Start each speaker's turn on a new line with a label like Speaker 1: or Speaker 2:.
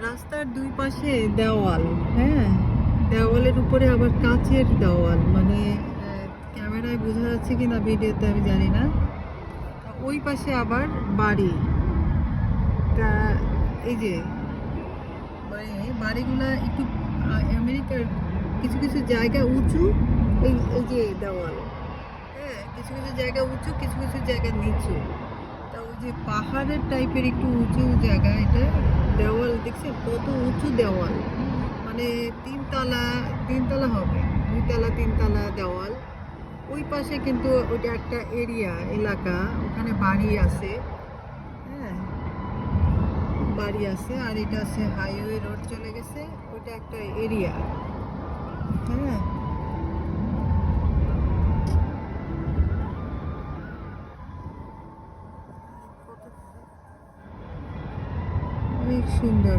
Speaker 1: রাস্তার দুই পাশে দেওয়াল, হ্যাঁ, দেওয়ালের উপরে আবার কাচের দেওয়াল, মানে ক্যামেরায় বোঝা যাচ্ছে কিনা ভিডিওতে আমি জানি না। ওই পাশে আবার বাড়ি। তা এই যে মানে বাড়িগুলা একটু আমেরিকার কিছু কিছু জায়গা উঁচু, এই এই যে দেওয়াল, হ্যাঁ, কিছু কিছু জায়গা উঁচু, কিছু কিছু জায়গা নিচু। তা ওই যে পাহাড়ের টাইপের একটু উঁচু জায়গা, এটা দেওয়াল দেখছেন কত উঁচু দেওয়াল, মানে তিনতলা, তিনতলা হবে, দুইতলা তিনতলা দেওয়াল। ওই পাশে কিন্তু ওইটা একটা এরিয়া, এলাকা, ওখানে বাড়ি আছে, হ্যাঁ, বাড়ি আছে। আর এটা আছে হাইওয়ে রোড চলে গেছে, ওইটা একটা এরিয়া, হ্যাঁ। অনেক সুন্দর।